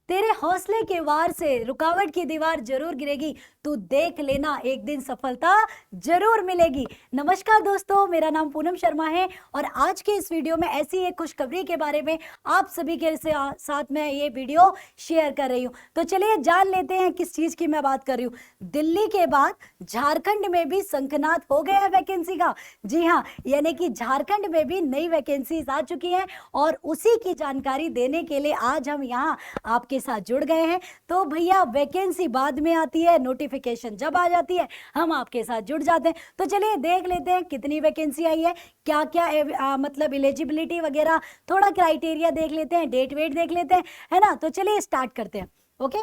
तेरे हौसले के वार से रुकावट की दीवार जरूर गिरेगी, तू देख लेना एक दिन सफलता जरूर मिलेगी। नमस्कार दोस्तों, मेरा नाम पूनम शर्मा है और आज के इस वीडियो में ऐसी एक खुशखबरी के बारे में आप सभी के साथ में ये वीडियो शेयर कर रही हूँ। तो चलिए जान लेते हैं किस चीज की मैं बात कर रही हूँ। दिल्ली के बाद झारखंड में भी शंखनाद हो गया है वैकेंसी का। जी हाँ, यानी कि झारखंड में भी नई वैकेंसीज आ चुकी हैं और उसी की जानकारी देने के लिए आज हम यहाँ आपके साथ जुड़ गए हैं। तो भैया वैकेंसी बाद में आती है, नोटिफिकेशन जब आ जाती है हम आपके साथ जुड़ जाते हैं। तो चलिए देख लेते हैं कितनी वैकेंसी आई है, क्या क्या मतलब एलिजिबिलिटी वगैरह, थोड़ा क्राइटेरिया देख लेते हैं, डेट वेट देख लेते हैं, है ना। तो चलिए स्टार्ट करते हैं। ओके,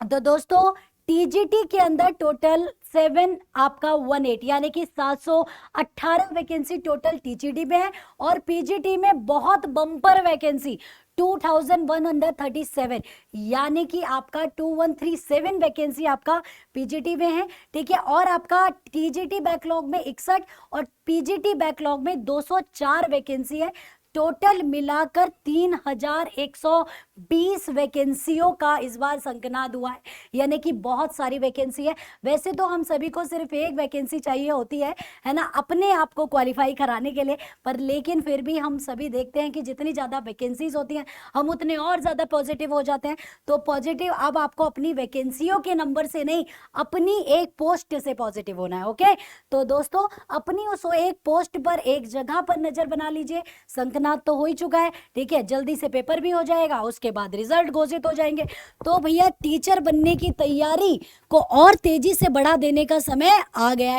तो दोस्तों टीजीटी के अंदर टोटल 7 आपका 18 यानी कि 718 वैकेंसी टोटल टीजीटी में है और पीजीटी में बहुत बम्पर वैकेंसी 2137 यानी कि आपका 2137 वैकेंसी आपका पीजीटी में है। ठीक है, और आपका टीजीटी बैकलॉग में 61 और पीजीटी बैकलॉग में 204 वैकेंसी है। टोटल मिलाकर 3120 वैकेंसियों का इस बार शंखनाद हुआ है, यानी कि बहुत सारी वैकेंसी है। वैसे तो हम सभी को सिर्फ एक वैकेंसी चाहिए होती है ना, अपने आप को क्वालिफाई कराने के लिए, पर लेकिन फिर भी हम सभी देखते हैं कि जितनी ज़्यादा वैकेंसीज होती हैं हम उतने और ज़्यादा पॉजिटिव हो जाते हैं। तो पॉजिटिव अब आपको अपनी वैकेंसियों के नंबर से नहीं, अपनी एक पोस्ट से पॉजिटिव होना है। ओके, तो दोस्तों अपनी उस एक पोस्ट पर, एक जगह पर नजर बना लीजिए। शंखनाद तो हो ही चुका है, ठीक है, जल्दी से पेपर भी हो जाएगा, उसके बाद रिजल्ट घोषित हो जाएंगे। तो भैया टीचर बनने की तैयारी को और तेजी से बढ़ा देने का समय आ गया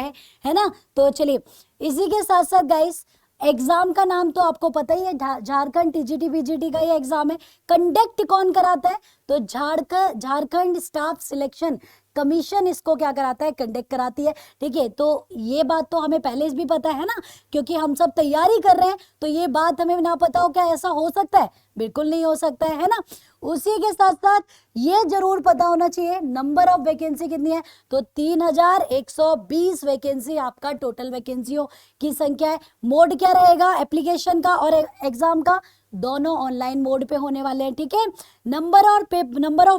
है ना। तो चलिए इसी के साथ साथ गाइस, एग्जाम का नाम तो आपको पता ही है, झारखंड टीजीटी पीजीटी का ये एग्जाम है। कंडक्ट कौन कराता है? तो झारखंड स्टाफ सिलेक्शन कमीशन इसको क्या कराता है? कंडक्ट कराती है। ठीक है, तो ये बात तो हमें पहले से भी पता है ना, क्योंकि हम सब तैयारी कर रहे हैं। तो ये बात हमें ना पता हो क्या ऐसा हो सकता है? बिल्कुल नहीं हो सकता है ना। उसी के साथ साथ ये जरूर पता होना चाहिए नंबर ऑफ वैकेंसी कितनी है। तो 3120 वैकेंसी आपका टोटल वैकेंसियों की संख्या है। मोड क्या रहेगा एप्लीकेशन का और एग्जाम का? दोनों ऑनलाइन मोड पे होने वाले हैं। ठीक है, number of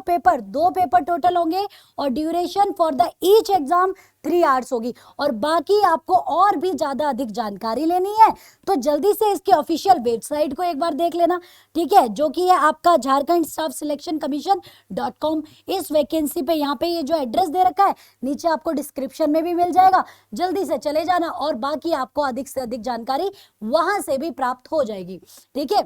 paper 2 paper total होंगे और duration for the each exam 3 hours होगी। और बाकी आपको और भी ज्यादा अधिक जानकारी लेनी है तो जल्दी से इसके ऑफिशियल वेबसाइट को एक बार देख लेना। ठीक है, जो कि है आपका Jharkhand staff selection commission .com। इस वैकेंसी पे यहाँ पे ये जो एड्रेस दे रखा है नीचे आपको डिस्क्रिप्शन में भी मिल जाएगा, जल्दी से चले जाना और बाकी आपको अधिक से अधिक जानकारी वहां से भी प्राप्त हो जाएगी। ठीक है,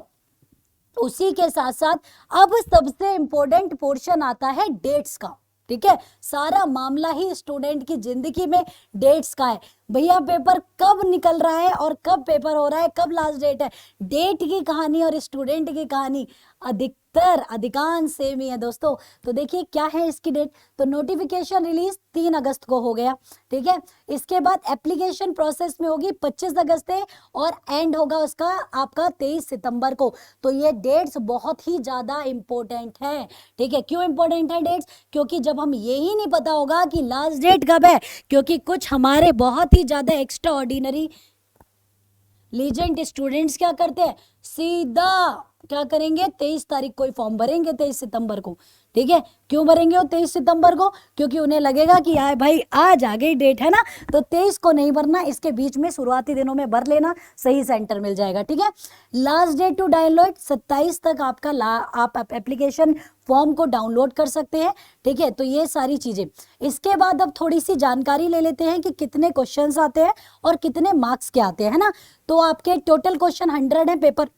उसी के साथ साथ अब सबसे इंपॉर्टेंट पोर्शन आता है डेट्स का। ठीक है, सारा मामला ही स्टूडेंट की जिंदगी में डेट्स का है। भैया पेपर कब निकल रहा है और कब पेपर हो रहा है, कब लास्ट डेट है, डेट की कहानी और स्टूडेंट की कहानी अधिकांश सेम ही है दोस्तों। तो देखिए क्या है इसकी डेट। तो नोटिफिकेशन रिलीज 3 अगस्त को हो गया। ठीक है, इसके बाद एप्लीकेशन प्रोसेस में होगी 25 अगस्त है और एंड होगा उसका आपका 23 सितंबर को। तो ये डेट्स बहुत ही ज्यादा इंपॉर्टेंट है। ठीक है, क्यों इंपॉर्टेंट है डेट्स? क्योंकि जब हम यही नहीं पता होगा कि लास्ट डेट कब है, क्योंकि कुछ हमारे बहुत ही ज्यादा एक्स्ट्रा ऑर्डिनरी लीजेंड स्टूडेंट्स क्या करते हैं, सीधा क्या करेंगे, 23 तारीख को ही फॉर्म भरेंगे, 23 सितंबर को। ठीक है, क्यों भरेंगे वो 23 सितंबर को? क्योंकि उन्हें लगेगा कि यार भाई आज आ गई डेट है ना, तो 23 को नहीं भरना, इसके बीच में शुरुआती दिनों में भर लेना, सही सेंटर मिल जाएगा। ठीक है, लास्ट डेट टू डाउनलोड 27 तक आपका आप एप्लीकेशन फॉर्म को डाउनलोड कर सकते हैं। ठीक है, तो ये सारी चीजें। इसके बाद अब थोड़ी सी जानकारी ले लेते हैं कि कितने क्वेश्चंस आते हैं और कितने मार्क्स के आते हैं, है ना। तो आपके टोटल क्वेश्चन 100 है पेपर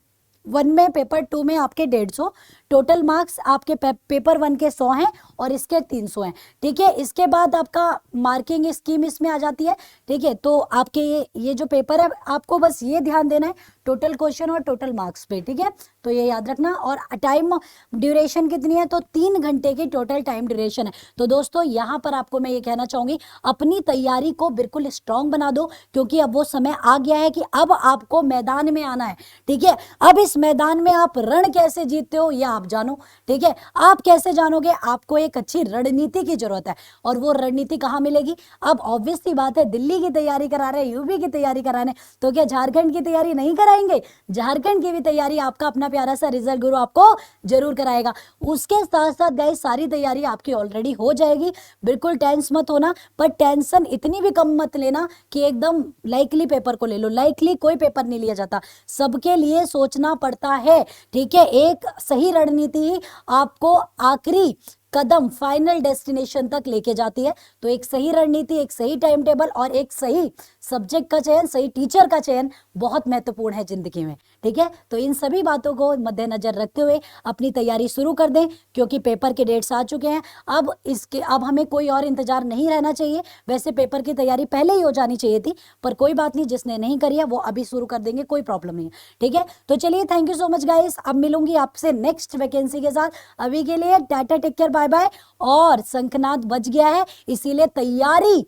1 में, पेपर 2 में आपके 150, टोटल मार्क्स आपके पेपर 1 के 100 हैं और इसके 300 हैं। ठीक है, इसके बाद आपका मार्किंग स्कीम इसमें आ जाती है। ठीक है, तो आपके ये जो पेपर है आपको बस ये ध्यान देना है टोटल क्वेश्चन और टोटल मार्क्स पे। ठीक है, तो ये याद रखना। और टाइम ड्यूरेशन कितनी है? तो 3 घंटे की टोटल टाइम ड्यूरेशन है। तो दोस्तों यहाँ पर आपको मैं ये कहना चाहूंगी, अपनी तैयारी को बिल्कुल स्ट्रांग बना दो, क्योंकि अब वो समय आ गया है कि अब आपको मैदान में आना है। ठीक है, अब इस मैदान में आप रण कैसे जीतते हो या आप जानो। ठीक है, आप कैसे जानोगे? आपको एक अच्छी रणनीति की जरूरत है और वो रणनीति कहाँ मिलेगी? अब ऑब्वियस सी बात है, दिल्ली की तैयारी करा रहे हैं, यूपी की तैयारी करा रहे हैं, तो क्या झारखंड की तैयारी नहीं करा कराएंगे, झारखंड की भी तैयारी आपका अपना प्यारा सा रिजल्ट गुरु आपको जरूर कराएगा। उसके साथ साथ गाइस सारी तैयारी आपकी ऑलरेडी हो जाएगी, बिल्कुल टेंस मत होना, पर टेंशन इतनी भी कम मत लेना कि एकदम लाइकली पेपर को ले लो। लाइकली कोई पेपर नहीं लिया जाता, सबके लिए सोचना पड़ता है, ठीक है। एक सही रणनीति ही आपको आखिरी कदम फाइनल डेस्टिनेशन तक लेके जाती है। तो एक सही रणनीति, एक सही टाइम टेबल और एक सही सब्जेक्ट का चयन, सही टीचर का चयन बहुत महत्वपूर्ण है जिंदगी में, ठीक है। तो इन सभी बातों को मद्देनजर रखते हुए अपनी तैयारी शुरू कर दें, क्योंकि पेपर के डेट्स आ चुके हैं। अब हमें कोई और इंतजार नहीं रहना चाहिए। वैसे पेपर की तैयारी पहले ही हो जानी चाहिए थी, पर कोई बात नहीं, जिसने नहीं करी है वो अभी शुरू कर देंगे, कोई प्रॉब्लम नहीं है, ठीक है। तो चलिए, thank you so much guys. अब मिलूंगी आपसे नेक्स्ट वैकेंसी के साथ। अभी के लिए tata, take care, bye bye. और शंखनाद बज गया है, इसीलिए तैयारी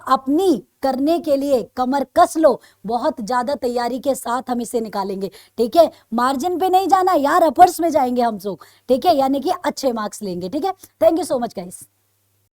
अपनी करने के लिए कमर कस लो। बहुत ज्यादा तैयारी के साथ हम इसे निकालेंगे, ठीक है। मार्जिन पे नहीं जाना यार, अपर्स में जाएंगे हम लोग, ठीक है, यानी कि अच्छे मार्क्स लेंगे, ठीक है। Thank you so much guys.